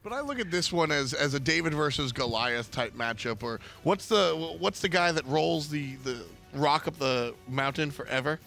But I look at this one as a David versus Goliath type matchup. Or what's the guy that rolls the rock up the mountain forever?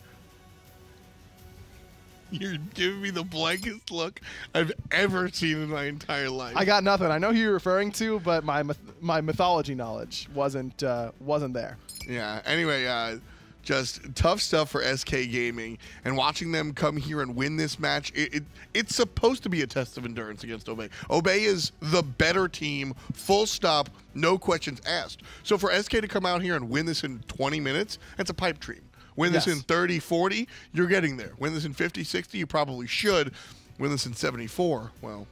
You're giving me the blankest look I've ever seen in my entire life. I got nothing. I know who you're referring to, but my mythology knowledge wasn't there. Yeah. Anyway, just tough stuff for SK Gaming, and watching them come here and win this match, it's supposed to be a test of endurance against Obey. Obey is the better team, full stop, no questions asked. So for SK to come out here and win this in 20 minutes, that's a pipe dream. Win this in 30, 40, you're getting there. Win this in 50, 60, you probably should. Win this in 74, well,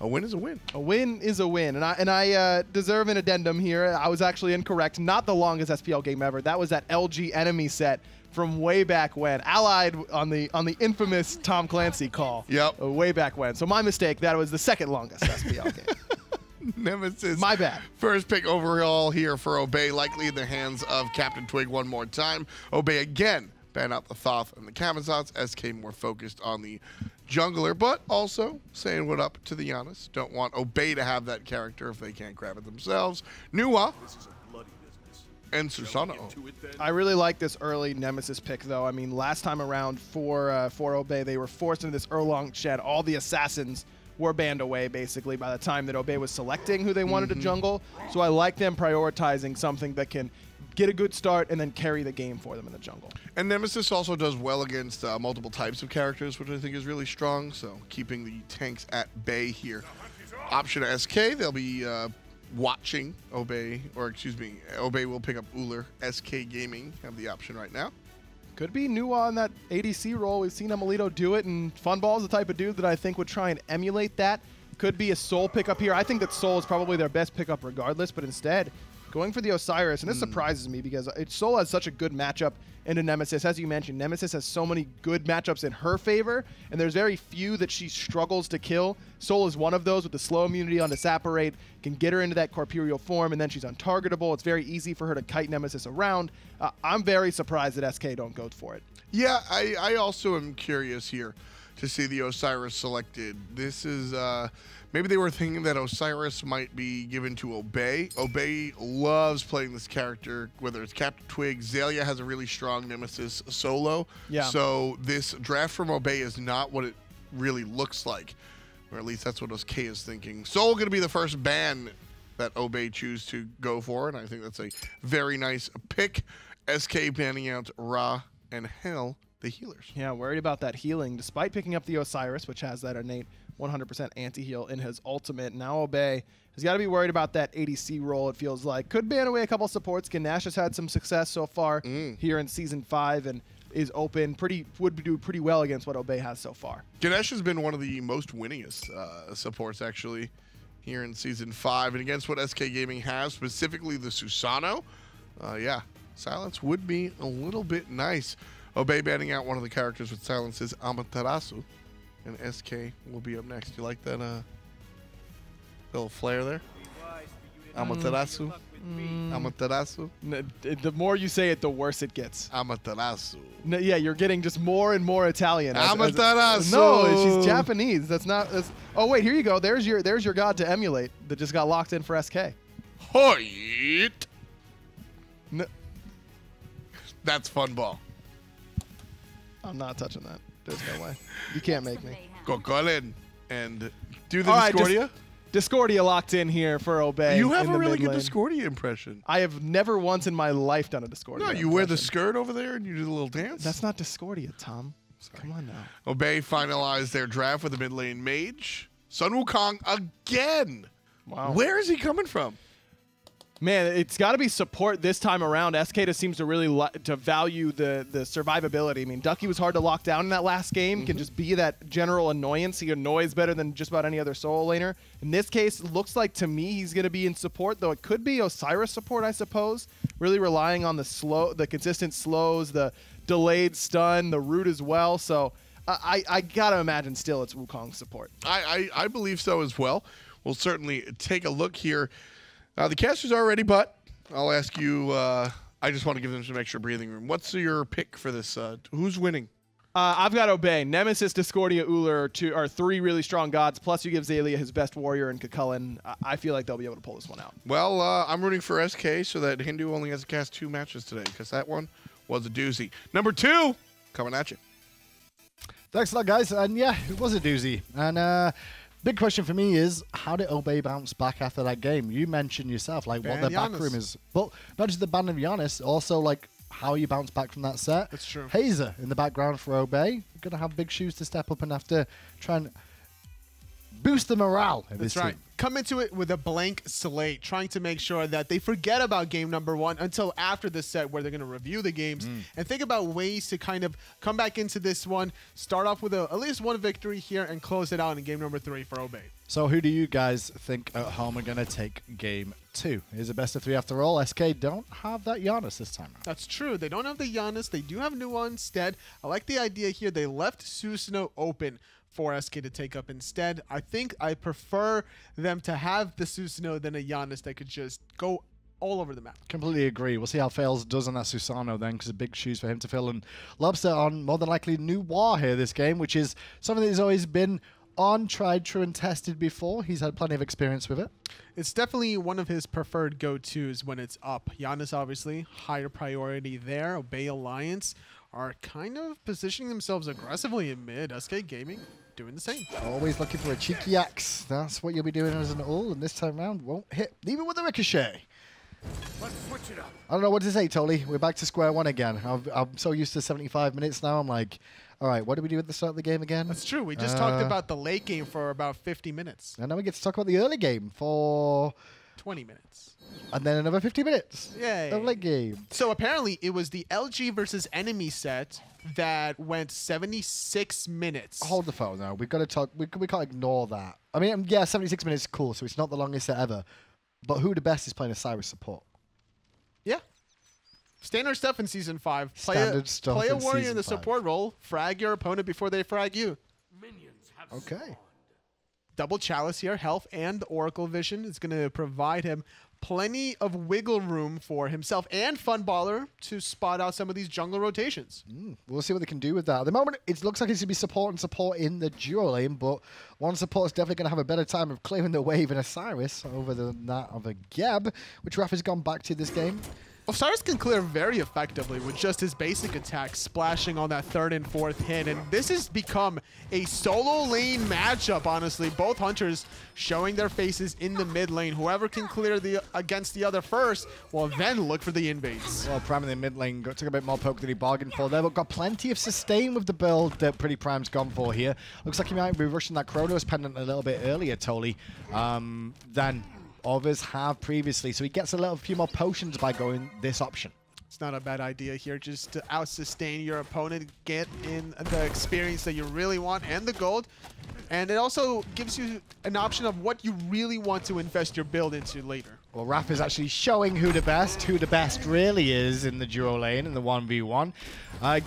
a win is a win. A win is a win. And I deserve an addendum here. I was actually incorrect. Not the longest SPL game ever. That was that LG enemy set from way back when. Allied on the infamous Tom Clancy call. Yep. Way back when. So my mistake. That was the second longest SPL game. Nemesis. My bad. First pick overall here for Obey, likely in the hands of CaptainTwig one more time. Obey again. Ban out the Thoth and the Kamazots. SK more focused on the jungler, but also saying what up to the Giannis. Don't want Obey to have that character if they can't grab it themselves. Nuwa and Susano. I really like this early Nemesis pick, though. I mean, last time around for Obey, they were forced into this Erlong shed. All the assassins were banned away, basically, by the time that Obey was selecting who they wanted to jungle. So I like them prioritizing something that can get a good start and then carry the game for them in the jungle. And Nemesis also does well against multiple types of characters, which I think is really strong. So keeping the tanks at bay here. Option SK, they'll be watching Obey, or excuse me, Obey will pick up Uller. SK Gaming have the option right now. Could be Nuwa in that ADC role. We've seen Amelito do it, and Funball is the type of dude that I think would try and emulate that. Could be a Soul pickup here. I think that Soul is probably their best pickup regardless, but instead, going for the Osiris, and this surprises me because Soul has such a good matchup into Nemesis. As you mentioned, Nemesis has so many good matchups in her favor, and there's very few that she struggles to kill. Soul is one of those with the slow immunity on Disapparate, can get her into that corporeal form, and then she's untargetable. It's very easy for her to kite Nemesis around. I'm very surprised that SK don't go for it. Yeah, I also am curious here to see the Osiris selected. This is, maybe they were thinking that Osiris might be given to Obey. Obey loves playing this character, whether it's CaptainTwig. Xaliea has a really strong Nemesis solo. Yeah. So this draft from Obey is not what it really looks like, or at least that's what SK is thinking. Soul going to be the first ban that Obey choose to go for, and I think that's a very nice pick. SK banning out Ra and Hell, the healers. Yeah, worried about that healing, despite picking up the Osiris, which has that innate 100% anti-heal in his ultimate. Now Obey has got to be worried about that ADC role, it feels like. Could ban away a couple supports. Ganache has had some success so far here in Season 5 and is open. Would do pretty well against what Obey has so far. Ganache has been one of the most winningest supports, actually, here in Season 5. And against what SK Gaming has, specifically the Susano, yeah, silence would be a little bit nice. Obey banning out one of the characters with silence is Amaterasu, and SK will be up next. You like that little flair there? Amaterasu? Amaterasu? The more you say it, the worse it gets. Amaterasu. No, yeah, you're getting just more and more Italian. Amaterasu! No, she's Japanese. That's not... oh, wait, here you go. There's your god to emulate that just got locked in for SK. Hoit! No. That's Funball. I'm not touching that. There's no way. You can't make me. Go in and do the Discordia. Discordia locked in here for Obey. You have a really good Discordia impression. I have never once in my life done a Discordia impression. You wear the skirt over there and you do the little dance? That's not Discordia, Tom. Sorry. Come on now. Obey finalized their draft with a mid lane mage. Sun Wukong again. Wow. Where is he coming from? Man, it's got to be support this time around. SK just seems to really value the survivability. I mean, Ducky was hard to lock down in that last game. Can just be that general annoyance. He annoys better than just about any other solo laner. In this case, it looks like to me he's going to be in support, though it could be Osiris support, I suppose. Really relying on the consistent slows, the delayed stun, the root as well. So I got to imagine still it's Wukong support. I believe so as well. We'll certainly take a look here. The casters are ready, but I'll ask you, I just want to give them some extra breathing room. What's your pick for this? Who's winning? I've got Obey. Nemesis, Discordia, Uller are 3 really strong gods. Plus, you give Xaliea his best warrior in Cucullin. I feel like they'll be able to pull this one out. Well, I'm rooting for SK so that Hindu only has to cast 2 matches today because that one was a doozy. Number 2, coming at you. Thanks a lot, guys. And yeah, it was a doozy. And big question for me is, how did Obey bounce back after that game? You mentioned yourself, like, what their back room is. But not just the ban of Giannis, also, like, how you bounce back from that set. That's true. Hazer in the background for Obey. You're going to have big shoes to step up and have to try and boost the morale. That's right. Come into it with a blank slate, trying to make sure that they forget about game number 1 until after the set where they're going to review the games and think about ways to kind of come back into this one, start off with at least 1 victory here and close it out in game number 3 for Obey. So who do you guys think at home are going to take game 2? Is it best of 3 after all? SK don't have that Giannis this time around. That's true. They don't have the Giannis. They do have Nuwa instead. I like the idea here. They left Susanoo open for SK to take up instead. I think I prefer them to have the Susanoo than a Giannis that could just go all over the map. Completely agree. We'll see how Faeles does on that Susanoo then, because big shoes for him to fill. And Lawbster on more than likely new war here this game, which is something that he's always been on, tried, true, and tested before. He's had plenty of experience with it. It's definitely one of his preferred go-tos when it's up. Giannis, obviously, higher priority there. Obey Alliance are kind of positioning themselves aggressively in mid. SK Gaming doing the same. Always looking for a cheeky axe. That's what you'll be doing as an ult, and this time round won't hit, even with the ricochet. Let's switch it up. I don't know what to say, Tolly. We're back to square one again. I'm so used to 75 minutes now. I'm like, all right, what did we do at the start of the game again? That's true. We just talked about the late game for about 50 minutes. And now we get to talk about the early game for 20 minutes. And then another 50 minutes. Yay. Of late game. So apparently it was the LG versus enemy set that went 76 minutes. Hold the phone now. We've got to talk. We can't ignore that. I mean, yeah, 76 minutes is cool, so it's not the longest set ever. But WhoDaBest is playing a Cyrus support. Yeah. Standard stuff in Season 5. Standard stuff Play a in warrior Season in the 5. support role. Frag your opponent before they frag you. Minions have Okay. spawned. Double Chalice here. Health and Oracle Vision is going to provide him plenty of wiggle room for himself and Funballer to spot out some of these jungle rotations. We'll see what they can do with that. At the moment, it looks like it's going to be support and support in the duo lane, but one support is definitely going to have a better time of clearing the wave in Osiris over than that of a Geb, which Raf has gone back to this game. Osiris can clear very effectively with just his basic attack splashing on that 3rd and 4th hit, and this has become a solo lane matchup, honestly. Both hunters showing their faces in the mid lane. Whoever can clear against the other first will then look for the invades. Well, Prime in the mid lane took a bit more poke than he bargained for there, but got plenty of sustain with the build that PrettyPrime's gone for here. Looks like he might be rushing that Chronos pendant a little bit earlier, Tolly, than others have previously, so he gets a few more potions by going this option. It's not a bad idea here, just to out-sustain your opponent, get in the experience that you really want and the gold, and it also gives you an option of what you really want to invest your build into later. Well, Raf is actually showing who the best really is in the duo lane in the 1v1.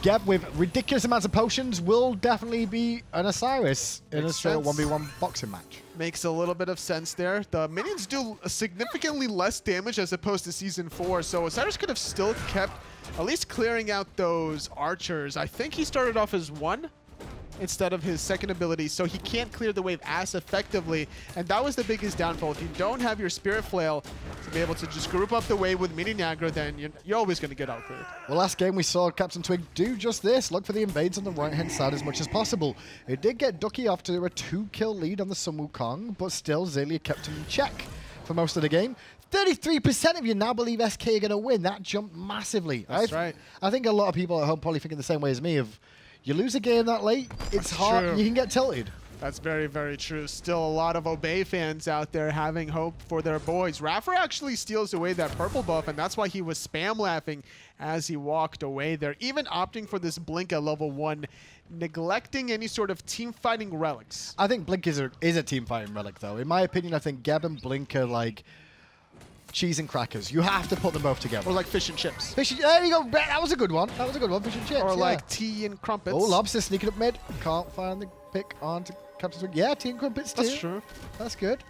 Geb with ridiculous amounts of potions will definitely be an Osiris in a straight 1v1 boxing match. Makes a little bit of sense there. The minions do significantly less damage as opposed to Season 4, so Osiris could have still kept at least clearing out those archers. I think he started off as 1 instead of his second ability, so he can't clear the wave as effectively, and that was the biggest downfall. If you don't have your Spirit Flail to be able to just group up the wave with minion aggro, then you're always going to get outcleared. Well, last game we saw CaptainTwig do just this, look for the invades on the right-hand side as much as possible. It did get Ducky off to a 2-kill lead on the Sun Wukong, but still Xaliea kept him in check for most of the game. 33% of you now believe SK are going to win. That jumped massively. That's right. I think a lot of people at home probably thinking the same way as me of, you lose a game that late, it's hard, true. you can get tilted. That's very, very true. Still a lot of Obey fans out there having hope for their boys. iRaffer actually steals away that purple buff, and that's why he was spam laughing as he walked away there. Even opting for this Blink at level 1, neglecting any sort of team fighting relics. I think Blink is a team fighting relic, though. In my opinion, I think Geb and Blink are like cheese and crackers. You have to put them both together. Or like fish and chips. There you go. That was a good one. That was a good one. Fish and chips. Or yeah. like tea and crumpets. Oh, Lawbster sneaking up mid. Can't find the pick onto CaptainTwig. Yeah, tea and crumpets too. That's true. That's good.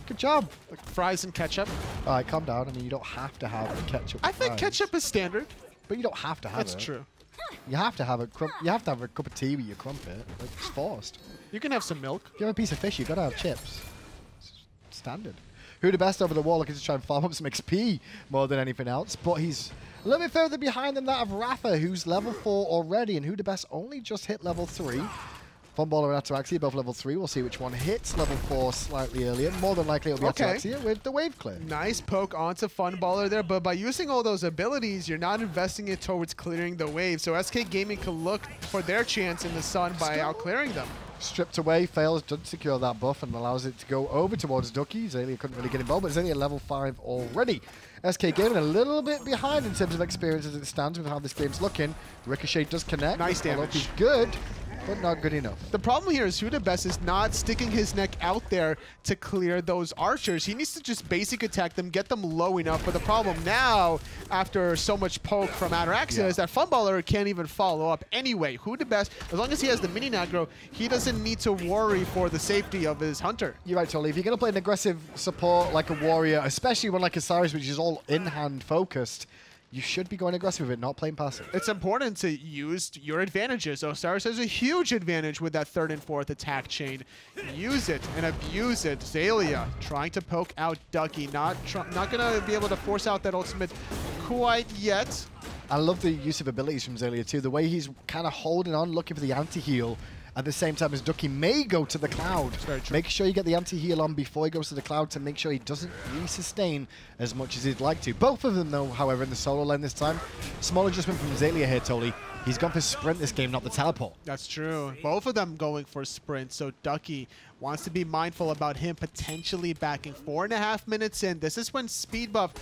Good job. Like fries and ketchup. All right, calm down. I mean, you don't have to have ketchup. I think fries, ketchup is standard. but you don't have to have it. That's true. You have to have a cup of tea with your crumpet. Like, it's forced. You can have some milk. If you have a piece of fish, you gotta have chips. It's standard. WhoDaBest over the wall looking to try and farm up some XP more than anything else, but he's a little bit further behind than that of iRaffer, who's level 4 already, and WhoDaBest only just hit level 3. Funballer and Ataraxia both level 3. We'll see which one hits level 4 slightly earlier. More than likely it'll be Ataraxia with the wave clear. Nice poke onto Funballer there, but by using all those abilities, you're not investing it towards clearing the wave. So SK Gaming can look for their chance in the sun by out-clearing them. Stripped away, Faeles doesn't secure that buff and allows it to go over towards Ducky. Xaliea couldn't really get involved, but Xaliea level 5 already. SK Gaming a little bit behind in terms of experience as it stands with how this game's looking. Ricochet does connect. Nice damage. He's good, but not good enough. The problem here is WhoDaBest is not sticking his neck out there to clear those archers. He needs to just basic attack them, get them low enough. But the problem now, after so much poke from Ataraxia, is that Funballer can't even follow up anyway. WhoDaBest, as long as he has the mini aggro, he doesn't need to worry for the safety of his hunter. You're right, Tolly. If you're going to play an aggressive support like a warrior, especially one like Osiris, which is all in-hand focused, you should be going aggressive with it, not playing passive. It's important to use your advantages. Osiris has a huge advantage with that 3rd and 4th attack chain. Use it and abuse it. Xaliea trying to poke out Ducky. Not going to be able to force out that ultimate quite yet. I love the use of abilities from Xaliea too. The way he's kind of holding on, looking for the anti-heal at the same time as Ducky may go to the cloud. Make sure you get the anti-heal on before he goes to the cloud to make sure he doesn't re-sustain as much as he'd like to. Both of them, though, however, in the solo lane this time. Small adjustment from Xaliea here, Tolly. He's gone for sprint this game, not the teleport. That's true. Both of them going for sprint, so Ducky wants to be mindful about him potentially backing. 4.5 minutes in. This is when speed buff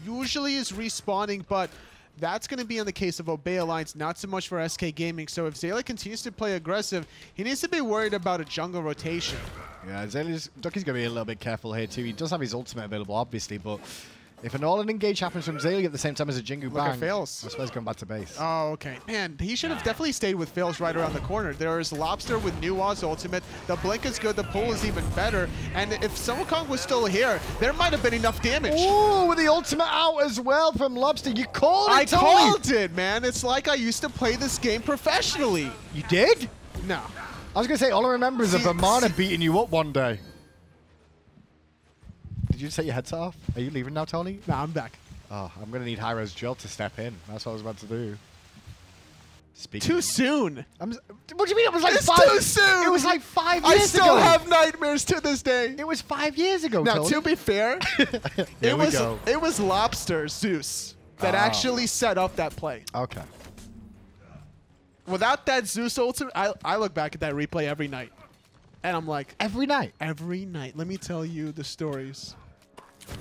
usually is respawning, but that's going to be in the case of Obey Alliance, not so much for SK Gaming. So if Xaliea continues to play aggressive, he needs to be worried about a jungle rotation. Yeah, Ducky's going to be a little bit careful here too. He does have his ultimate available, obviously, but if an all-in engage happens from Xaliea at the same time as a Jingu Bang, Faeles. I suppose he's going back to base. Oh, okay. Man, he should have definitely stayed with Faeles right around the corner. There is Lawbster with Nuwa's ultimate. The blink is good. The pull is even better. And if Sumokong was still here, there might have been enough damage. Ooh, with the ultimate out as well from Lawbster. You called it, I Tony. called it, man. It's like I used to play this game professionally. You did? No. I was going to say, all I remember is a Vamana beating you up one day. Did you just take your headset off? Are you leaving now, Tony? No, I'm back. Oh, I'm going to need hi-rez Jill to step in. That's what I was about to do. Speaking Too soon. what do you mean? It was like It's 5 too soon. It was like 5 years ago. I still have nightmares to this day. It was 5 years ago, Now, Tony. to be fair, Here we go. it was Lawbster Zeus that actually set up that play. Okay. Without that Zeus ultimate, I look back at that replay every night, and I'm like, Every night. every night. Let me tell you the stories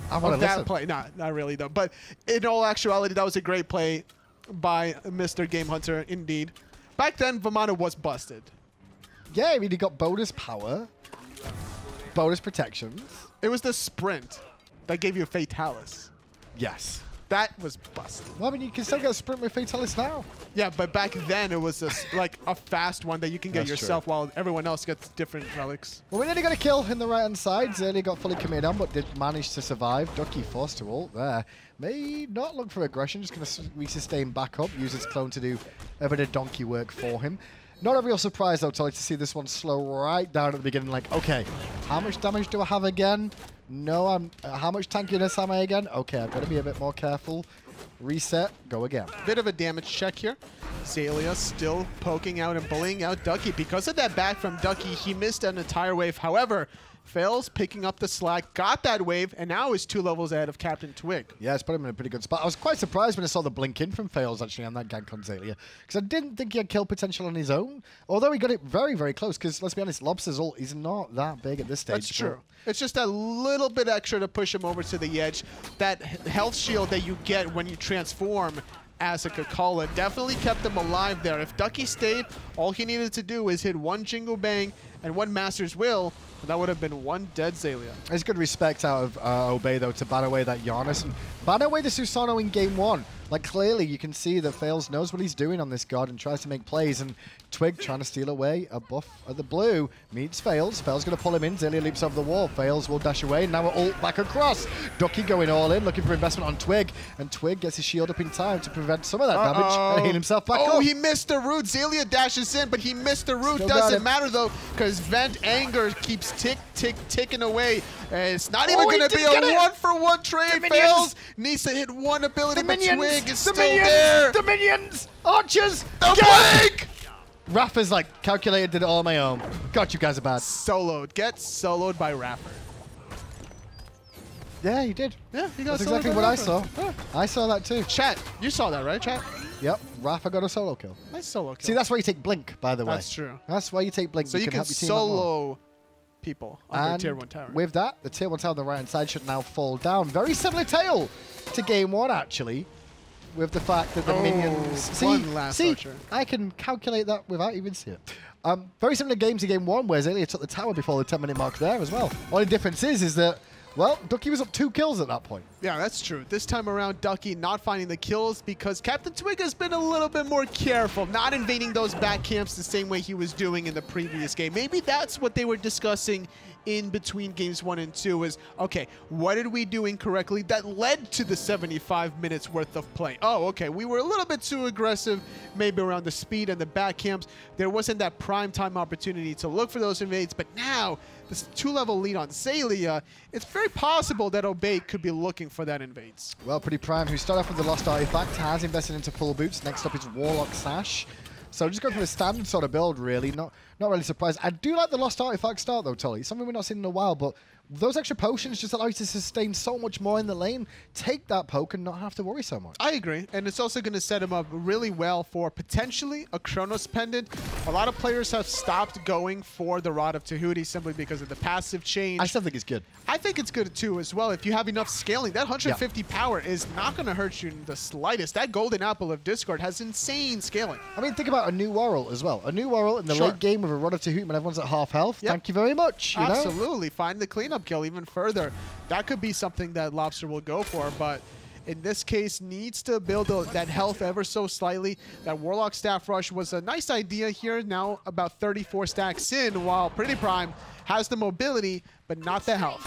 I want of to that listen. play. Not really though. But in all actuality, that was a great play by Mr. Game Hunter. Indeed. Back then, Vamana was busted. Yeah, I mean, he got bonus power, bonus protections. It was the sprint that gave you a Fatalis. Yes. That was busted. Well, I mean, you can still get a sprint with Fatalis now. Yeah, but back then it was like a fast one that you can get That's yourself while everyone else gets different relics. Well, we nearly got a kill in the right-hand side. Xaliea got fully committed on, but did manage to survive. Ducky forced to ult there. May not look for aggression, just going to re-sustain back up, use his clone to do a bit of donkey work for him. Not a real surprise, though, Tolly, to see this one slow right down at the beginning. Like, okay, how much damage do I have again? No, how much tankiness am I again? Okay, I've got to be a bit more careful. Reset, go again. Bit of a damage check here. Xaliea still poking out and bullying out Ducky. Because of that back from Ducky, he missed an entire wave. However, Faeles picking up the slack, got that wave, and now is 2 levels ahead of CaptainTwig. Yeah, it's put him in a pretty good spot. I was quite surprised when I saw the blink in from Faeles actually on that gank on Xaliea, because I didn't think he had kill potential on his own, although he got it very, very close, because let's be honest, Lawbster's ult is not that big at this stage. That's true. It's just a little bit extra to push him over to the edge. That health shield that you get when you transform as a Kakala definitely kept him alive there. If Ducky stayed, all he needed to do is hit 1 Jingle Bang and 1 Master's Will, That would have been one dead Xaliea. There's good respect out of Obey, though, to ban away that Giannis and ban away the Susano in game 1. Like, clearly, you can see that Faeles knows what he's doing on this god and tries to make plays. And Twig trying to steal away a buff at the blue. Meets Faeles. Faeles going to pull him in. Xaliea leaps over the wall. Faeles will dash away. Now we're ult back across. Ducky going all in, looking for investment on Twig. And Twig gets his shield up in time to prevent some of that damage and heal himself back up. Oh, he missed the root. Xaliea dashes in, but he missed the root. Still got Doesn't it. matter, though, because Vent Anger keeps ticking away. And it's not even going to be a one-for-one trade. Faeles needs to hit one ability, but Twig is still there. The minions! Archers! The blink! Raffer's like, calculated, did it all on my own. God, you guys are bad. Soloed. Get soloed by Raffer. Yeah, you did. Yeah, he got That's soloed exactly by what I Raffer. saw. Yeah. I saw that too. Chat, you saw that, right, Chat? Yep, Raffer got a solo kill. Nice solo kill. See, that's why you take Blink, by the way. That's true. That's why you take Blink. So you can help your team out more. solo people on their And tier 1 tower. with that, the tier 1 tower on the right-hand side should now fall down. Very similar tale to game 1, actually, with the fact that the minions... one last archer. I can calculate that without even seeing it. Very similar game to game 1, where Xaliea took the tower before the 10-minute mark there as well. Only difference is that, well, Ducky was up 2 kills at that point. Yeah, that's true. This time around, Ducky not finding the kills because CaptainTwig has been a little bit more careful, not invading those back camps the same way he was doing in the previous game. Maybe that's what they were discussing in between games 1 and 2 is, okay, what did we do incorrectly that led to the 75 minutes worth of play? Oh, okay, we were a little bit too aggressive, maybe around the speed and the back camps. There wasn't that prime time opportunity to look for those invades, but now this 2-level lead on Xaliea, it's very possible that Obey could be looking for that invades. Well, PrettyPriMe, who started off with the Lost Artifact, has invested into full boots. Next up is Warlock Sash. So just going for a standard sort of build, really. Not really surprised. I do like the Lost Artifact start, though, Tully. It's something we've not seen in a while, but those extra potions just allow you to sustain so much more in the lane. Take that poke and not have to worry so much. I agree, and it's also going to set him up really well for potentially a Chronos Pendant. A lot of players have stopped going for the Rod of Tahuti simply because of the passive change. I still think it's good. I think it's good too as well. If you have enough scaling, that 150 power is not going to hurt you in the slightest. That Golden Apple of Discord has insane scaling. I mean, think about a new Warrel as well. A new Warrel in the late game with a Rod of Tahuti when everyone's at half health. Yep. Thank you very much. You know? Absolutely. Find the cleanup kill even further. That could be something that Lawbster will go for, but in this case needs to build that health ever so slightly. That Warlock Staff Rush was a nice idea here, now about 34 stacks in, while PrettyPriMe has the mobility, but not the health.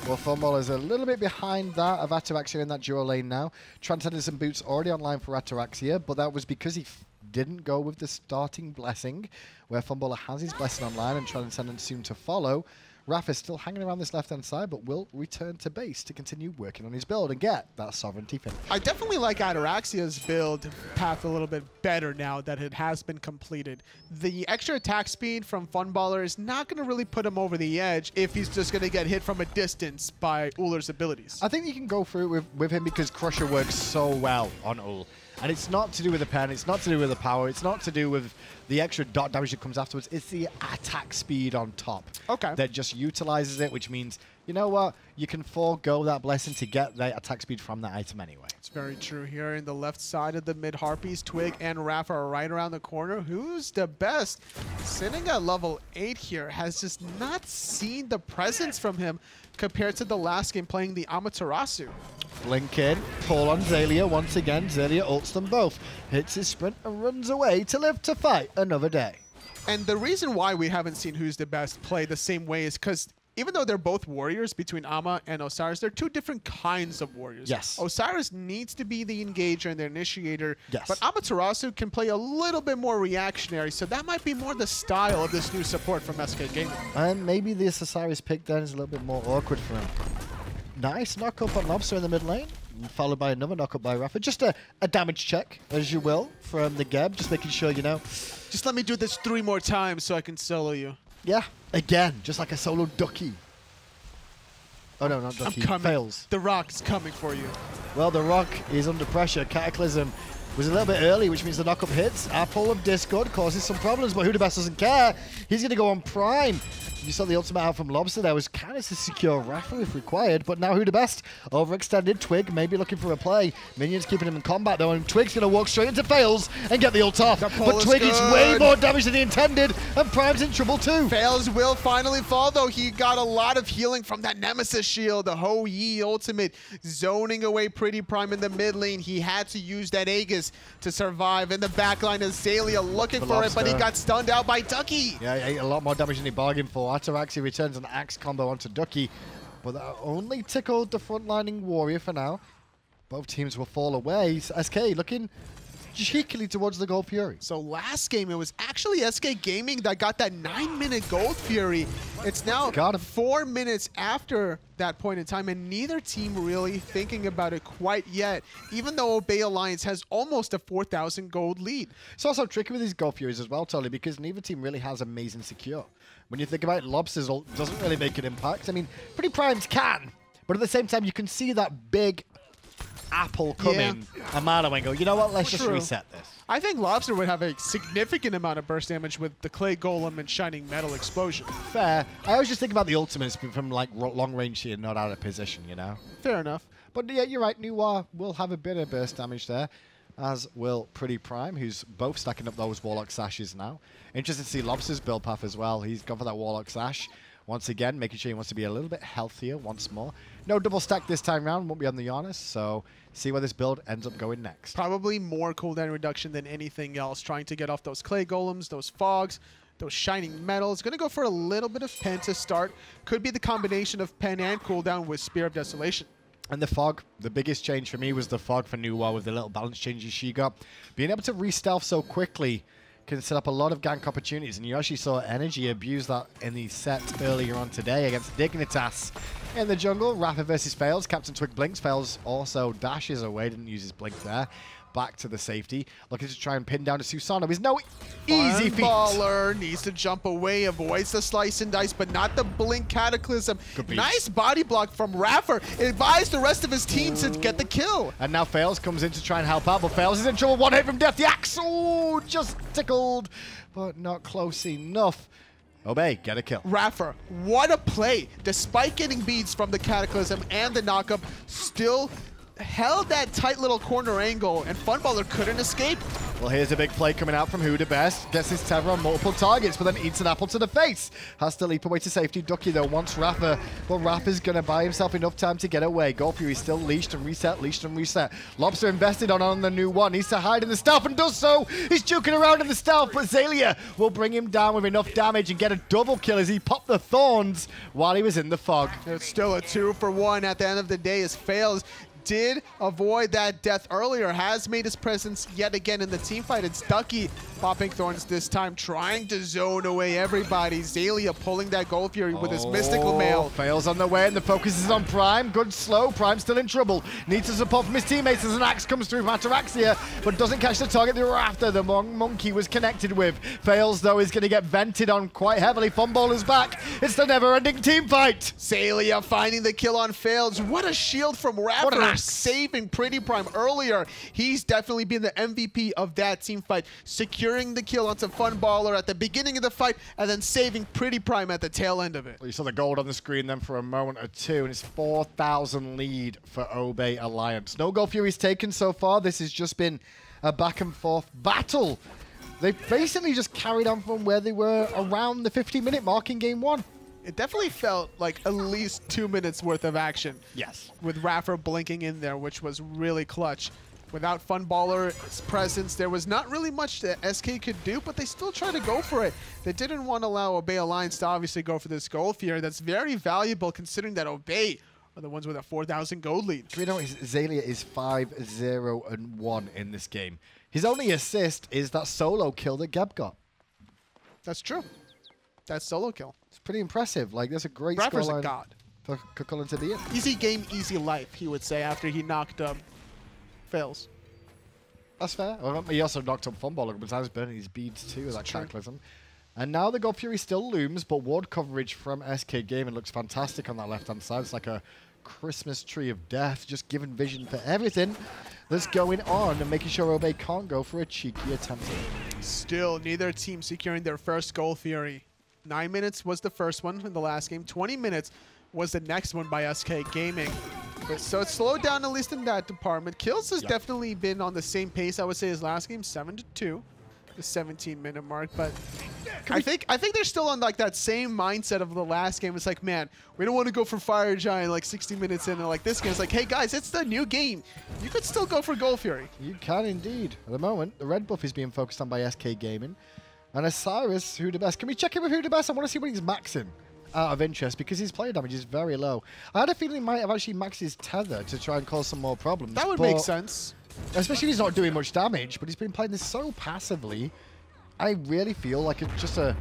Well, Funballer is a little bit behind that of Ataraxia in that duo lane now. Transcendence and boots already online for Ataraxia, but that was because he didn't go with the starting blessing, where Funballer has his blessing online and Transcendence soon to follow. Raph is still hanging around this left-hand side, but will return to base to continue working on his build and get that sovereignty finish. I definitely like Ataraxia's build path a little bit better now that it has been completed. The extra attack speed from Funballer is not going to really put him over the edge if he's just going to get hit from a distance by Ullr's abilities. I think you can go through it with him because Crusher works so well on Ull. And it's not to do with the pen, it's not to do with the power, it's not to do with the extra dot damage that comes afterwards. It's the attack speed on top. Okay. That just utilizes it, which means, you know what? You can forego that blessing to get the attack speed from that item anyway. It's very true here in the left side of the mid Harpies. Twig and Raph are right around the corner. Who's the best? Sitting at level 8 here has just not seen the presence from him compared to the last game playing the Amaterasu. Blink in, pull on Xaliea once again. Xaliea ults them both, hits his sprint and runs away to live to fight another day. And the reason why we haven't seen Who's the Best play the same way is because even though they're both warriors between Ama and Osiris, they're two different kinds of warriors. Yes. Osiris needs to be the engager and the initiator. Yes. But Amaterasu can play a little bit more reactionary, so that might be more the style of this new support from SK Gaming. And maybe this Osiris pick then is a little bit more awkward for him. Nice knock-up on Lawbster in the mid lane, followed by another knock-up by Raffer. Just a damage check, as you will, from the Geb, just making sure, you know. Just let me do this 3 more times so I can solo you. Yeah, again, just like a solo Ducky. Oh no, not Ducky. I'm coming. Fails. The Rock's coming for you. Well, the Rock is under pressure. Cataclysm was a little bit early, which means the knock-up hits. Apple of Discord causes some problems, but WhoDaBest doesn't care. He's going to go on Prime. You saw the ultimate out from Lawbster there was kind of to secure iRaffer if required, but now WhoDaBest overextended. Twig maybe looking for a play. Minions keeping him in combat though, and Twig's going to walk straight into Faeles and get the ult off. But Twig is way more damage than he intended, and Prime's in trouble too. Faeles will finally fall though. He got a lot of healing from that Nemesis shield. The Ho-Yi ultimate zoning away PrettyPriMe in the mid lane. He had to use that Aegis to survive. In the back line is Xaliea looking for it, but he got stunned out by Ducky. Yeah, he ate a lot more damage than he bargained for. Ataraxia returns an axe combo onto Ducky, but that only tickled the frontlining warrior for now. Both teams will fall away. SK looking cheekily towards the Gold Fury. So last game, it was actually SK Gaming that got that 9-minute Gold Fury. It's now 4 minutes after that point in time, and neither team really thinking about it quite yet, even though Obey Alliance has almost a 4,000 gold lead. It's also tricky with these Gold Furies as well, Tolly, because neither team really has amazing secure. When you think about it, Lawbster's ult doesn't really make an impact. I mean, PrettyPrime's can, but at the same time, you can see that big apple coming a mile away and go, you know what, let's just reset this. I think Lawbster would have a significant amount of burst damage with the Clay Golem and Shining Metal Explosion. Fair. I always just think about the ultimates from like long range here, not out of position, you know? Fair enough. But yeah, you're right, Noir will have a bit of burst damage there, as will PrettyPriMe, who's both stacking up those Warlock Sashes now. Interesting to see Lawbster's build path as well. He's gone for that Warlock Sash. Once again, making sure he wants to be a little bit healthier once more. No double stack this time round, won't be on the honest, so see where this build ends up going next. Probably more cooldown reduction than anything else, trying to get off those Clay Golems, those Fogs, those Shining Metals. Going to go for a little bit of Pen to start. Could be the combination of Pen and cooldown with Spear of Desolation. And the Fog, the biggest change for me was the Fog for Noir with the little balance changes she got. Being able to re-stealth so quickly can set up a lot of gank opportunities, and you actually saw Energy abuse that in the set earlier on today against Dignitas. In the jungle, iRaffer versus Faeles. CaptainTwig blinks. Faeles also dashes away, didn't use his blink there. Back to the safety, looking to try and pin down to Susano. Is no easy feat. Funballer needs to jump away, avoids the slice and dice, but not the blink cataclysm. Nice body block from iRaffer. It advised the rest of his team to get the kill. And now Faeles comes in to try and help out, but Faeles is in trouble. One hit from death. The axe, oh, just tickled, but not close enough. Obey, get a kill. iRaffer, what a play. Despite getting beads from the cataclysm and the knockup, still held that tight little corner angle, and Funballer couldn't escape. Well, here's a big play coming out from WhoDaBest. Gets his tether on multiple targets, but then eats an apple to the face. Has to leap away to safety. Ducky, though, wants iRaffer, but iRaffer's going to buy himself enough time to get away. Gold Fury still leashed and reset, leashed and reset. Lawbster invested on the new one. Needs to hide in the stealth and does so. He's juking around in the stealth, but Xaliea will bring him down with enough damage and get a double kill as he popped the thorns while he was in the fog. It's still a 2-for-1 at the end of the day as Faeles did avoid that death earlier, has made his presence yet again in the team fight. It's Ducky popping thorns this time, trying to zone away everybody. Xaliea pulling that Gold Fury with his Mystical Mail. Fails on the way, and the focus is on Prime. Good slow. Prime still in trouble. Needs the support from his teammates as an axe comes through from Ataraxia, but doesn't catch the target they were after. The monkey was connected with. Fails, though, is going to get vented on quite heavily. Funballer's back. It's the never-ending team fight. Xaliea finding the kill on Faeles. What a shield from iRaffer, saving PrettyPriMe earlier. He's definitely been the MVP of that team fight, securing the kill onto Funballer at the beginning of the fight and then saving PrettyPriMe at the tail end of it. Well, you saw the gold on the screen then for a moment or two, and it's 4,000 lead for Obey Alliance. No Gold Fury's taken so far. This has just been a back-and-forth battle. They've basically just carried on from where they were around the 50-minute mark in Game 1. It definitely felt like at least 2 minutes worth of action. Yes. With iRaffer blinking in there, which was really clutch. Without Funballer's presence, there was not really much that SK could do, but they still tried to go for it. They didn't want to allow Obey Alliance to obviously go for this Gold Fury. That's very valuable considering that Obey are the ones with a 4,000 gold lead. Do we know Xaliea is 5-0-1 in this game? His only assist is that solo kill that Geb got. That's true. That solo kill. It's pretty impressive. Like, there's a great iRaffer's a scoreline god. for Cucullin to be in. Easy game, easy life, he would say after he knocked Faeles. That's fair. Well, he also knocked up Funballer a couple times, burning his beads too with that cataclysm. And now the Gold Fury still looms, but ward coverage from SK Gaming looks fantastic on that left-hand side. It's like a Christmas tree of death, just giving vision for everything that's going on and making sure Obey can't go for a cheeky attempt. Still, neither team securing their first goal, Fury. 9 minutes was the first one in the last game. 20 minutes was the next one by SK Gaming. So it's slowed down, at least in that department. Kills has definitely been on the same pace, I would say, as last game, 7-2. The 17-minute mark, but I think they're still on like that same mindset of the last game. It's like, man, we don't want to go for Fire Giant like 60 minutes in, and like this game, it's like, hey guys, it's the new game. You could still go for Goal Fury. You can indeed. At the moment, the red buff is being focused on by SK Gaming, and Osiris, WhoDaBest. Can we check in with WhoDaBest? I want to see what he's maxing out of interest because his player damage is very low. I had a feeling he might have actually maxed his tether to try and cause some more problems. That would make sense. Especially if he's not doing much damage, but he's been playing this so passively. I really feel like it's just a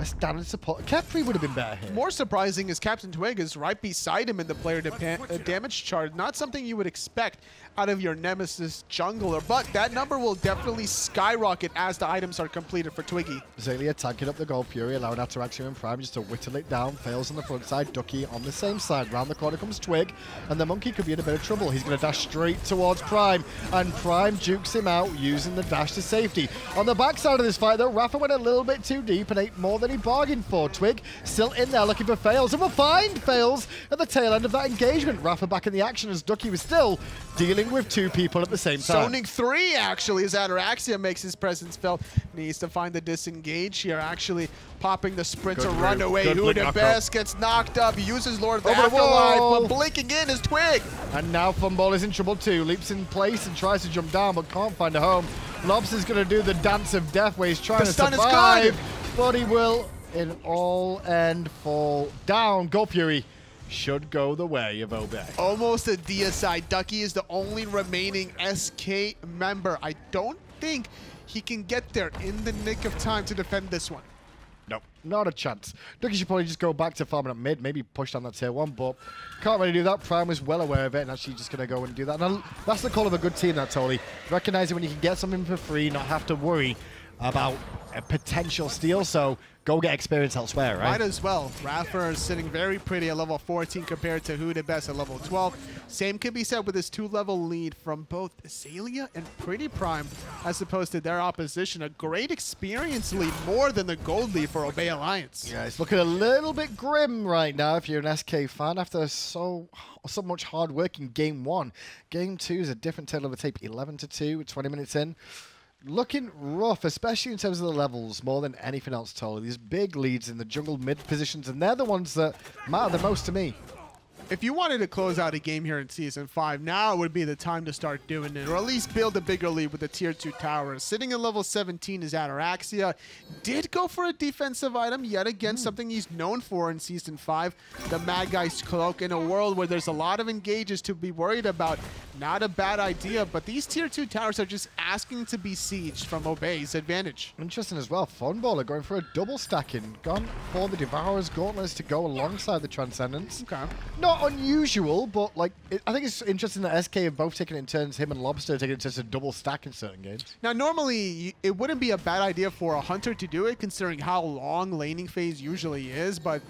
standard support. Capri would have been better here. More surprising is CaptainTwig is right beside him in the player damage chart. Not something you would expect out of your Nemesis jungler, but that number will definitely skyrocket as the items are completed for Twiggy. Xaliea tanking up the Gold Fury, allowing Ataraxia and Prime just to whittle it down. Faeles on the front side, Ducky on the same side. Round the corner comes Twig, and the Monkey could be in a bit of trouble. He's going to dash straight towards Prime, and Prime jukes him out using the dash to safety. On the backside of this fight, though, iRaffer went a little bit too deep and ate more than he bargained for. Twig still in there looking for Faeles, and we'll find Faeles at the tail end of that engagement. iRaffer back in the action as Ducky was still dealing with two people at the same time. Zoning 3, actually, as Ataraxia makes his presence felt. Needs to find the disengage here, actually popping the sprint to run away. WhoDaBest gets knocked up, uses Lord of the Afterlife, but blinking in is Twig. And now Funballer is in trouble too. Leaps in place and tries to jump down, but can't find a home. Lawbster's going to do the dance of death where he's trying to survive, but he will, in all end, fall down. Goal Fury should go the way of Obey. Almost a DSI. Ducky is the only remaining SK member. I don't think he can get there in the nick of time to defend this one. Nope, not a chance. Ducky should probably just go back to farming up mid, maybe push down that tier 1, but can't really do that. Prime was well aware of it and actually just going to go and do that. And that's the call of a good team, that totally. Recognizing when you can get something for free, not have to worry about a potential steal, so go get experience elsewhere, right? Might as well. iRaffer is sitting very pretty at level 14 compared to WhoDaBest at level 12. Same could be said with this 2-level lead from both Xaliea and PrettyPriMe as opposed to their opposition. A great experience lead, more than the gold lead for Obey Alliance. Yeah, it's looking a little bit grim right now if you're an SK fan after so much hard work in Game 1. Game 2 is a different tale of the tape, 11-2, 20 minutes in. Looking rough, especially in terms of the levels, more than anything else, totally. These big leads in the jungle mid positions, and they're the ones that matter the most to me. If you wanted to close out a game here in Season 5, now would be the time to start doing it, or at least build a bigger lead with the Tier 2 towers. Sitting at level 17 is Ataraxia. Did go for a defensive item, yet again, something he's known for in Season 5. The Mad Guy's Cloak, in a world where there's a lot of engages to be worried about. Not a bad idea, but these Tier 2 towers are just asking to be sieged from Obey's advantage. Interesting as well. Funballer going for a double stacking. Gone for the Devourer's Gauntlets to go alongside the Transcendence. Okay. Not unusual, but like I think it's interesting that SK have both taken it in turns. Him and Lawbster taking it in turns to double stack in certain games. Now, normally, it wouldn't be a bad idea for a Hunter to do it, considering how long laning phase usually is, but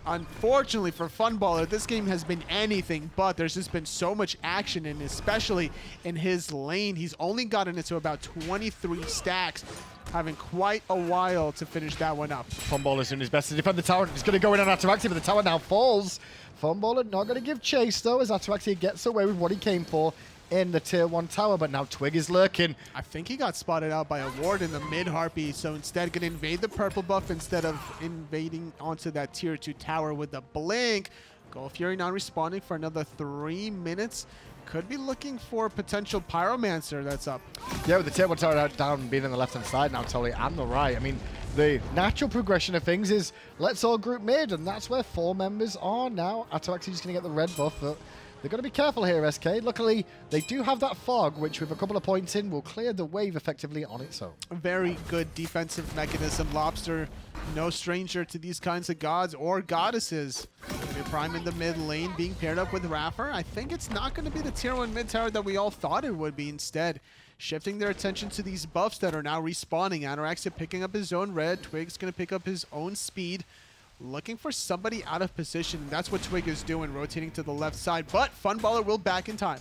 unfortunately for Funballer, this game has been anything but. There's just been so much action, and especially in his lane, he's only gotten it to about 23 stacks, having quite a while to finish that one up. Funballer's doing his best to defend the tower. He's going to go in on Ataraxia, but the tower now falls. Funballer not going to give chase, though, as Ataraxia gets away with what he came for in the Tier 1 tower, but now Twig is lurking. I think he got spotted out by a ward in the mid-Harpy, so instead going to invade the purple buff instead of invading onto that Tier 2 tower with the blink. Goal Fury not responding for another 3 minutes. Could be looking for potential Pyromancer that's up. Yeah, with the Tier 1 tower down being on the left-hand side now, totally, and the right. I mean, the natural progression of things is let's all group mid, and that's where 4 members are now. Ataraxia just going to get the red buff, but they've got to be careful here, SK. Luckily, they do have that fog, which with a couple of points in will clear the wave effectively on its own. A very good defensive mechanism. Lawbster, no stranger to these kinds of gods or goddesses. Prime in the mid lane being paired up with iRaffer. I think it's not going to be the Tier 1 mid tower that we all thought it would be. Instead, shifting their attention to these buffs that are now respawning. Ataraxia picking up his own red. Twig's going to pick up his own speed. looking for somebody out of position. That's what Twig is doing, rotating to the left side, but Funballer will back in time.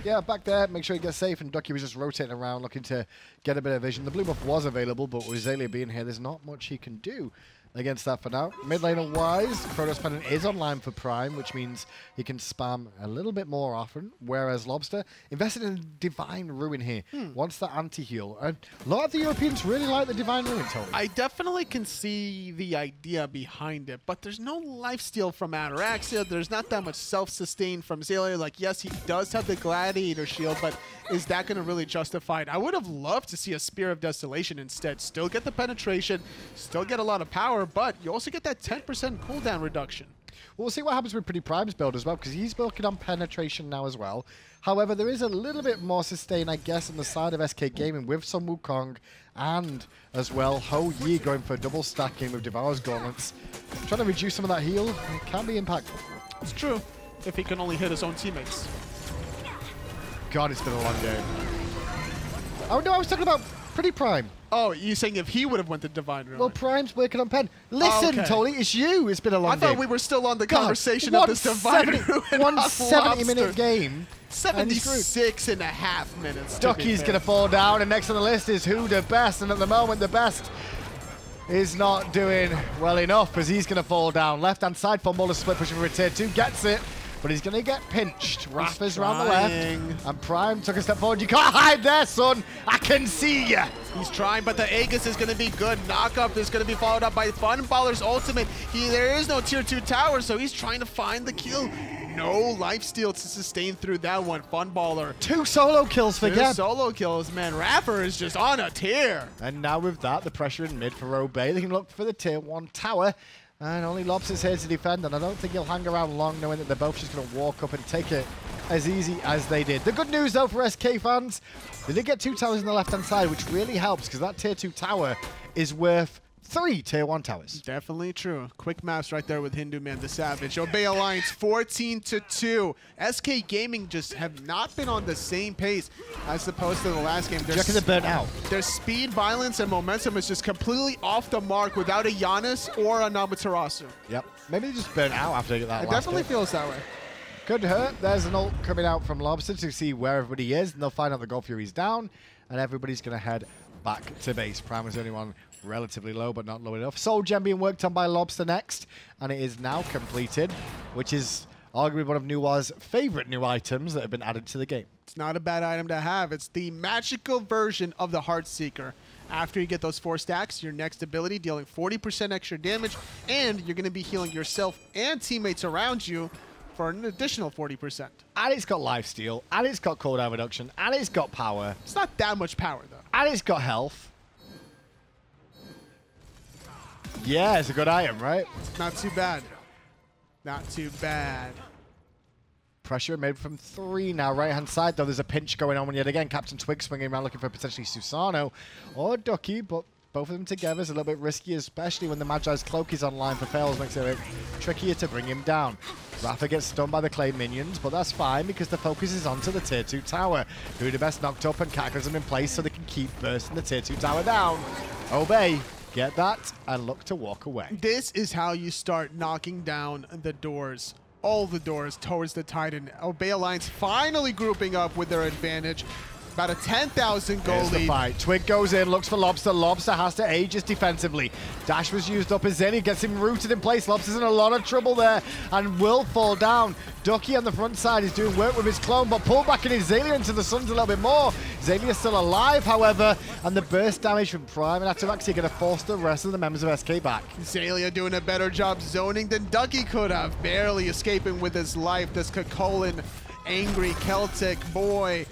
Yeah, back there, make sure he gets safe, and Ducky was just rotating around looking to get a bit of vision. The blue buff was available, but with Xaliea being here, there's not much he can do against that for now. Mid laner-wise, Protoss Pendant is online for Prime, which means he can spam a little bit more often, whereas Lawbster invested in Divine Ruin here. Wants that anti-heal. And a lot of the Europeans really like the Divine Ruin, Tony. I definitely can see the idea behind it, but there's no lifesteal from Ataraxia. There's not that much self-sustain from Xaliea. Like, yes, he does have the Gladiator shield, but is that going to really justify it? I would have loved to see a Spear of Desolation instead. Still get the penetration, still get a lot of power, but you also get that 10% cooldown reduction. We'll see what happens with PrettyPrime's build as well, because he's working on penetration now as well. However, there is a little bit more sustain, I guess, on the side of SK Gaming with some Wukong and as well Ho Yi going for double stacking with Devour's Gauntlets. Trying to reduce some of that heal. It can be impactful. It's true, if he can only hit his own teammates. God, it's been a long game. Oh no, I was talking about PrettyPrime. Oh, you're saying if he would have went to Divine Ruin. Well, Prime's working on pen. Listen, okay. Tony, it's you. It's been a long I thought game. we were still on the God, conversation of this Divine Ruin. 170-minute game. 76.5 minutes. Ducky's going to fall down, and next on the list is WhoDaBest, and at the moment, the best is not doing well enough as he's going to fall down. Left-hand side, Funballer split pushing for a tier 2, gets it, but he's going to get pinched. Rasper's around the left, and Prime took a step forward. You can't hide there, son. I can see ya. He's trying, but the Aegis is going to be good. Knockup is going to be followed up by Funballer's ultimate. There is no tier 2 tower, so he's trying to find the kill. No lifesteal to sustain through that one. Funballer. 2 solo kills for Geb. 2 solo kills, man. iRaffer is just on a tear. And now with that, the pressure in mid for Obey. They can look for the tier 1 tower. And only Lawbster's here to defend, and I don't think he'll hang around long knowing that they're both just going to walk up and take it as easy as they did. The good news, though, for SK fans, they did get 2 towers on the left-hand side, which really helps because that tier 2 tower is worth 3 tier 1 towers. Definitely true. Quick maps right there with Hindu Man the Savage. Obey Alliance 14-2. SK Gaming just have not been on the same pace as opposed to the last game. Do you reckon they're burnt out? Their speed, violence, and momentum is just completely off the mark without a Giannis or a Namaterasu. Yep. Maybe they just burnt out after they get that It last definitely hit. feels that way. Could hurt. There's an ult coming out from Lawbster to see where everybody is, and they'll find out the Gold Fury's down, and everybody's going to head back to base. Prime was the only one relatively low, but not low enough. Soul Gem being worked on by Lawbster next, and it is now completed, which is arguably one of Nuwa's favorite new items that have been added to the game. It's not a bad item to have. It's the magical version of the Heartseeker. After you get those 4 stacks, your next ability dealing 40% extra damage, and you're going to be healing yourself and teammates around you for an additional 40%. And it's got lifesteal, and it's got cooldown reduction, and it's got power. It's not that much power, though. And it's got health. Yeah, it's a good item, right? Not too bad. Not too bad. Pressure made from 3 now. Right-hand side, though, there's a pinch going on yet again. CaptainTwig swinging around looking for potentially Susano or Ducky, but both of them together is a little bit risky, especially when the Magi's Cloak is online for Faeles. Makes it a bit trickier to bring him down. iRaffer gets stunned by the clay minions, but that's fine because the focus is onto the tier 2 tower. WhoDaBest knocked up and Cataclysm in place so they can keep bursting the tier 2 tower down. Obey. Get that and look to walk away. This is how you start knocking down the doors. All the doors towards the Titan. Obey Alliance finally grouping up with their advantage. About a 10,000 goal Here's the lead. fight. Twig goes in, looks for Lawbster. Lawbster has to Aegis defensively. Dash was used up as Xaliea gets him rooted in place. Lawbster's in a lot of trouble there and will fall down. Ducky on the front side is doing work with his clone, but pull back in his Xaliea into the Suns a little bit more. Xalia's still alive, however, and the burst damage from Prime and Ataraxia going to force the rest of the members of SK back. Xaliea doing a better job zoning than Ducky could have. Barely escaping with his life. This Kakolin, angry Celtic boy,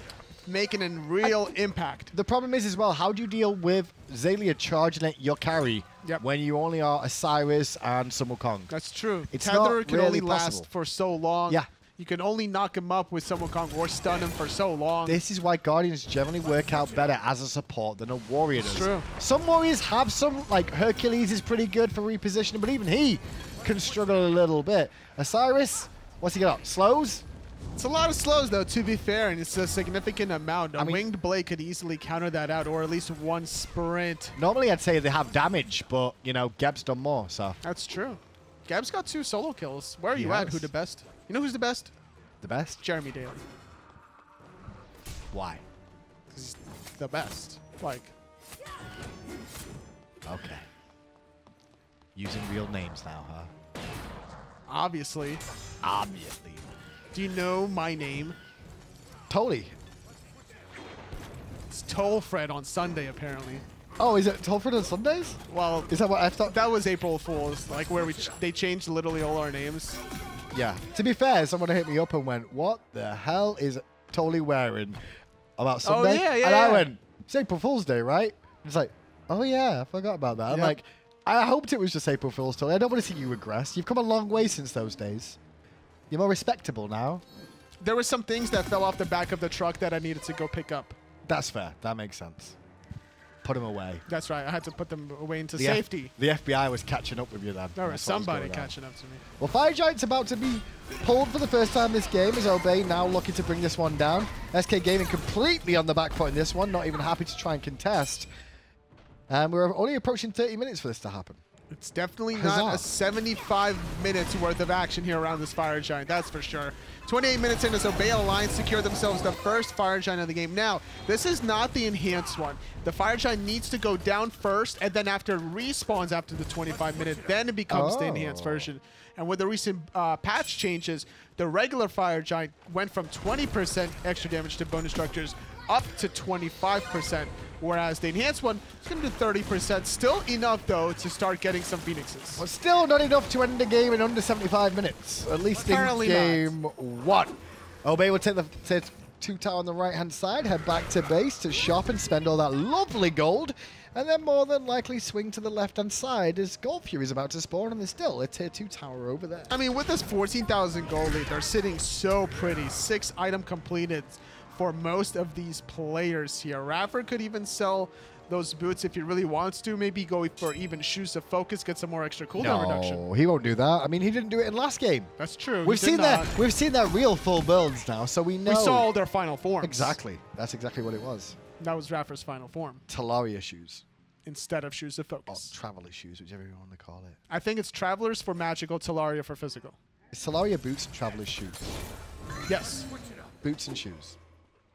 making a real impact. The problem is as well, how do you deal with Xaliea charging at your carry when you only are a Cyrus and some Wukong? That's true. It's Tether not can really only possible. last for so long. Yeah. You can only knock him up with some Wukong or stun him for so long. This is why Guardians generally work out better as a support than a warrior does. True. Some warriors have some, like Hercules is pretty good for repositioning, but even he can struggle a little bit. Osiris, what's he got? Slows? It's a lot of slows, though, to be fair, and it's a significant amount. A Winged Blade could easily counter that out, or at least one sprint. Normally I'd say they have damage, but, you know, Geb's done more, so. That's true. Gab's got 2 solo kills. Where are you at, WhoDaBest? You know who's the best? The best? Jeremy Daly. Why? He's the best. Like, Okay. Using real names now, huh? obviously. Obviously. Do you know my name? Totally. It's Tollfred on Sunday, apparently. Oh, is it Tolford on Sundays? Well, Is that what I thought? that was April Fool's, like where they changed literally all our names. Yeah. To be fair, someone hit me up and went, "What the hell is Totally wearing about Sunday?" yeah, yeah, and I yeah. went, "It's April Fool's Day, right?" It's like, "Oh yeah, I forgot about that." I'm Yep. like, I hoped it was just April Fool's Totally. I don't want to see you regress. You've come a long way since those days. You're more respectable now. There were some things that fell off the back of the truck that I needed to go pick up. That's fair. That makes sense. Put them away. That's right. I had to put them away into The safety. The FBI was catching up with you then. Or That's what was somebody going on. catching up to me. Well, Fire Giant's about to be pulled for the first time this game as Obey now looking to bring this one down. SK Gaming completely on the back foot in this one, not even happy to try and contest. And we're only approaching 30 minutes for this to happen. It's definitely Huzzah. not a 75 minutes worth of action here around this Fire Giant, that's for sure. 28 minutes in as Obey Alliance secure themselves the first Fire Giant of the game. Now, this is not the enhanced one. The Fire Giant needs to go down first, and then after respawns after the 25 minutes, then it becomes the enhanced version. And with the recent patch changes, the regular Fire Giant went from 20% extra damage to bonus structures up to 25%, whereas the enhanced one is going to do 30%. Still enough, though, to start getting some Phoenixes. But still not enough to end the game in under 75 minutes, at least Apparently in game 1. Obey will take the 2 tower on the right-hand side, head back to base to shop and spend all that lovely gold, and then more than likely swing to the left-hand side as Gold Fury is about to spawn, and there's still a tier 2 tower over there. I mean, with this 14,000 gold lead, they're sitting so pretty. 6 item completed for most of these players here. iRaffer could even sell those boots if he really wants to. Maybe go for even shoes of focus, get some more extra cooldown reduction. No, he won't do that. I mean, he didn't do it in last game. That's true. We've seen that. We've seen that real full builds now, so we know. We saw all their final forms. Exactly. That's exactly what it was. That was Raffer's final form Talaria shoes. instead of shoes of Or focus. Traveler shoes, whichever you want to call it. I think it's Travelers for magical, Talaria for physical. It's Talaria boots and Traveler's shoes. Yes. Boots and shoes.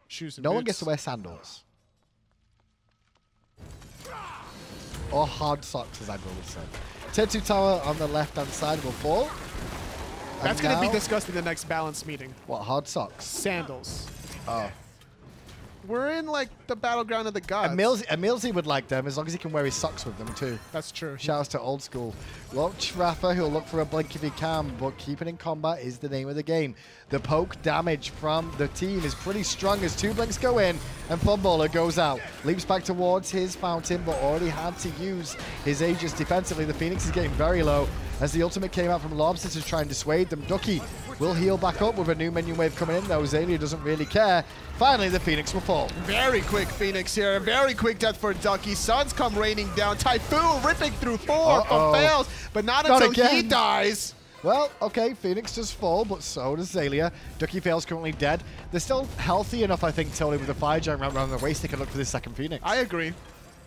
Shoes and No boots. one gets to wear sandals. Or hard socks, as I'd always say. Tier 2 tower on the left-hand side will fall. That's And going to be now- discussed in the next balance meeting. What, hard socks? Sandals. Oh. We're in, like, the battleground of the gods. Emilzy would like them as long as he can wear his socks with them, too. That's true. Shouts to old school. Watch Raffer, who'll look for a blink if he can, but keeping in combat is the name of the game. The poke damage from the team is pretty strong as 2 blinks go in and Funballer goes out. Leaps back towards his fountain, but already had to use his Aegis defensively. The Phoenix is getting very low as the ultimate came out from Lawbster to try and dissuade them. Ducky will heal back up with a new minion wave coming in, though Xaliea doesn't really care. Finally, the Phoenix will fall. Very quick Phoenix here. Very quick death for Ducky. Suns come raining down. Typhoon ripping through 4 from Faeles, but not until he again. dies. Well, okay, Phoenix does fall, but so does Xaliea. Ducky Faeles currently dead. They're still healthy enough, I think, Tony, with the Fire Giant around the waist. They can look for this second Phoenix. I agree.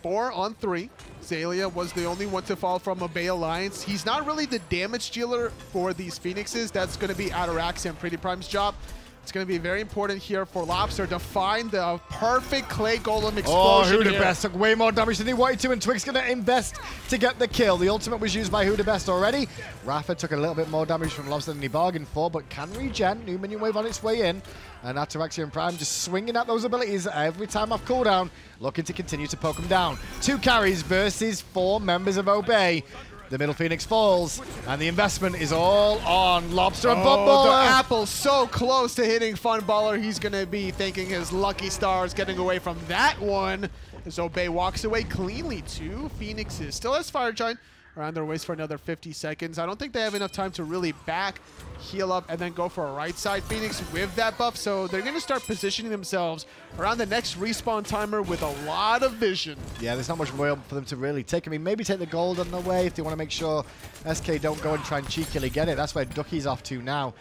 4 on 3. Xaliea was the only one to fall from Obey Alliance. He's not really the damage dealer for these Phoenixes. That's going to be Ataraxia and PrettyPrime's job. It's going to be very important here for Lawbster to find the perfect Clay Golem explosion here. WhoDaBest took way more damage than he wanted to, and Twig's going to invest to get the kill. The ultimate was used by WhoDaBest already. Raffer took a little bit more damage from Lawbster than he bargained for, but can regen. New minion wave on its way in. And Ataraxia and Prime just swinging at those abilities every time off cooldown, looking to continue to poke them down. 2 carries versus 4 members of Obey. The middle Phoenix falls, and the investment is all on Lawbster and Funballer. The apple's so close to hitting Funballer. He's going to be thanking his lucky stars getting away from that one. As Obey walks away cleanly. 2 Phoenixes. Still has Fire Giant around their waist for another 50 seconds. I don't think they have enough time to really back, heal up, and then go for a right side Phoenix with that buff. So they're going to start positioning themselves around the next respawn timer with a lot of vision. Yeah, there's not much more for them to really take. I mean, maybe take the gold on the way if they want to make sure SK don't go and try and cheekily get it. That's where Ducky's off to now.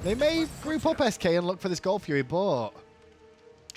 They may group up SK and look for this Gold Fury, but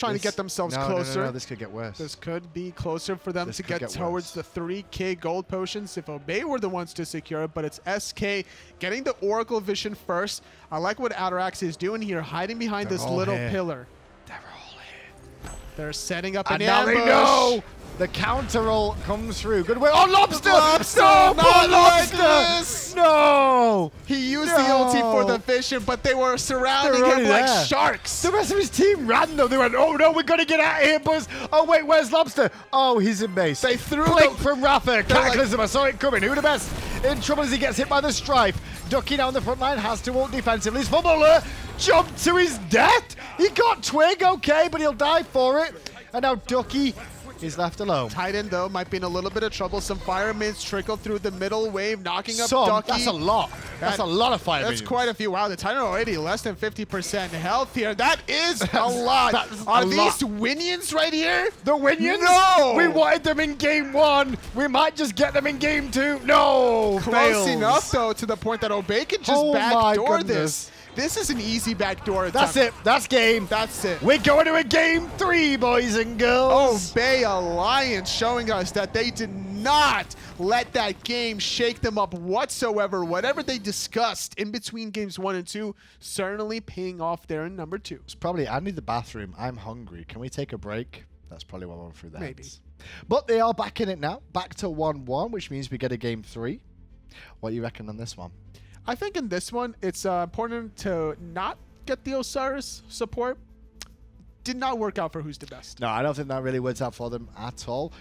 trying to get themselves no, closer. No, this could get worse. This could be closer for them This to could get get towards worse. the 3K gold potions if Obey were the ones to secure it, but it's SK getting the Oracle Vision first. I like what Ataraxia is doing here, hiding behind They're this all little here. pillar. They're all here. They're setting up an And now ambush. they know. The counter roll comes through. Good way. Oh, Lobster! Lobster! No, Not poor like Lobster! this! No! He used the ulti for the vision, but they were surrounding They're him already like there. sharks. The rest of his team ran though. They went, oh no, we're gonna get out of here, boys. Oh wait, where's Lobster? Oh, he's in base. They threw Blink the- from WhoDaBest. like- Cataclysm, I saw it coming. WhoDaBest in trouble as he gets hit by the Strife. Ducky down the front line, has to ult defensively. His Funballer jumped to his death. He got Twig, okay, but he'll die for it. And now Ducky is left alone. Titan, though, might be in a little bit of trouble. Some fire minions trickle through the middle wave, knocking up Ducky. That's a lot. That's a lot of fire That's minions. quite a few. Wow, the Titan already less than 50% health here. That is a lot. That's Are a these lot. Winions right here? The Winions? No! We wanted them in game 1. We might just get them in game 2. No! Close Fails. enough, though, to the point that Obey can just Oh my backdoor goodness. this. This is an easy backdoor attempt. That's it. That's game. That's it. We're going to a game 3, boys and girls. Obey Alliance showing us that they did not let that game shake them up whatsoever. Whatever they discussed in between games 1 and 2, certainly paying off there in number 2. It's probably, I need the bathroom. I'm hungry. Can we take a break? That's probably what went through there. Maybe. But they are back in it now. Back to 1-1, which means we get a game 3. What do you reckon on this one? I think in this one, it's important to not get the Osiris support. Did not work out for WhoDaBest. No, I don't think that really works out for them at all.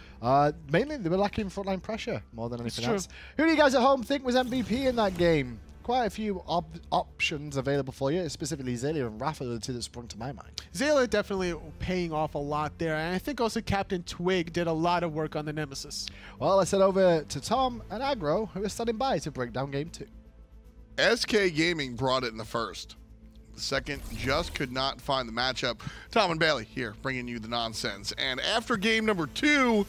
Mainly, they were lacking frontline pressure more than anything true. else. Who do you guys at home think was MVP in that game? Quite a few options available for you, specifically Xaliea and iRaffer are the two that sprung to my mind. Xaliea definitely paying off a lot there. And I think also CaptainTwig did a lot of work on the Nemesis. Well, let's head over to Tom and Agro, who are standing by to break down game 2. SK Gaming brought it in the first. The second just could not find the matchup. Tom and Bailey here bringing you the nonsense. And after game number 2,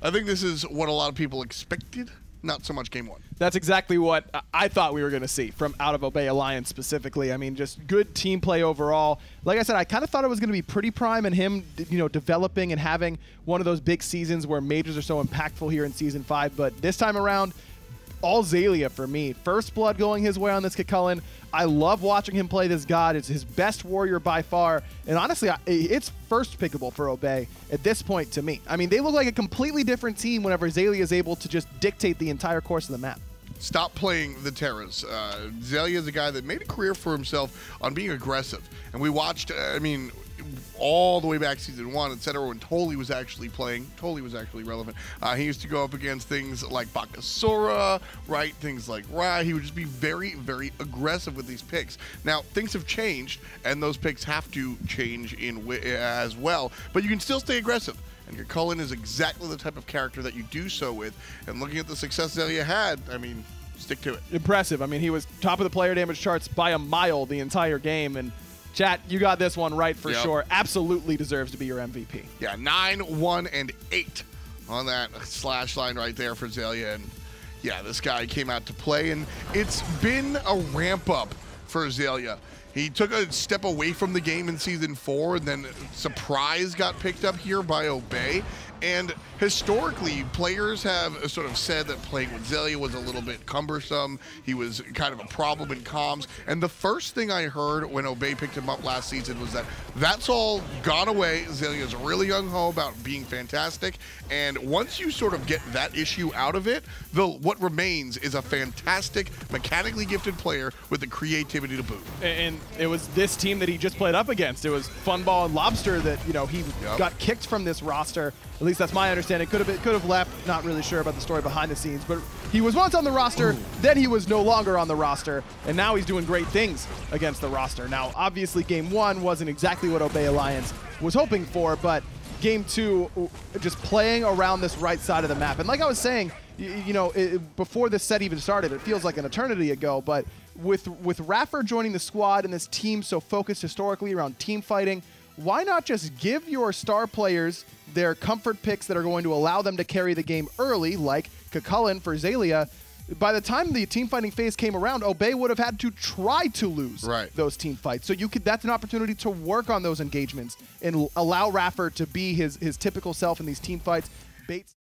I think this is what a lot of people expected. Not so much game 1. That's exactly what I thought we were going to see from out of Obey Alliance specifically. I mean, just good team play overall. Like I said, I kind of thought it was going to be PrettyPriMe and him, you know, developing and having one of those big seasons where majors are so impactful here in Season 5. But this time around, all Xaliea for me. First blood going his way on this Cucullin. I love watching him play this god. It's his best warrior by far. And honestly, it's first pickable for Obey at this point to me. I mean, they look like a completely different team whenever Xaliea is able to just dictate the entire course of the map. Stop playing the Terras. Xaliea is a guy that made a career for himself on being aggressive. And we watched, I mean, all the way back Season 1, etc., when Tolly was actually playing. Tolly was actually relevant. He used to go up against things like Bakasura, right? Things like Rai. He would just be very, very aggressive with these picks. Now, things have changed, and those picks have to change as well. But you can still stay aggressive. And Cucullin is exactly the type of character that you do so with. And looking at the success Xaliea had, I mean, stick to it. Impressive. I mean, he was top of the player damage charts by a mile the entire game. And chat, you got this one right for sure. Absolutely deserves to be your MVP. Yeah, 9, 1, and 8 on that slash line right there for Xaliea. And yeah, this guy came out to play, and it's been a ramp up for Xaliea. He took a step away from the game in Season 4, and then Surprise got picked up here by Obey. And historically, players have sort of said that playing with Xaliea was a little bit cumbersome. He was kind of a problem in comms. And the first thing I heard when Obey picked him up last season was that that's all gone away. Xalia's really gung-ho about being fantastic. And once you sort of get that issue out of it, what remains is a fantastic, mechanically gifted player with the creativity to boot. And it was this team that he just played up against. It was Funball and Lawbster that, you know, he got kicked from this roster. At least that's my understanding. Could have left. Not really sure about the story behind the scenes, but he was once on the roster, then he was no longer on the roster, and now he's doing great things against the roster. Now, obviously, Game 1 wasn't exactly what Obey Alliance was hoping for, but Game 2, just playing around this right side of the map. And like I was saying, you know, before this set even started, it feels like an eternity ago, but with iRaffer joining the squad and this team so focused historically around team fighting, why not just give your star players their comfort picks that are going to allow them to carry the game early, like Cucullin for Xaliea, by the time the team fighting phase came around, Obey would have had to try to lose those team fights. So that's an opportunity to work on those engagements and allow Raffer to be his typical self in these team fights. Bates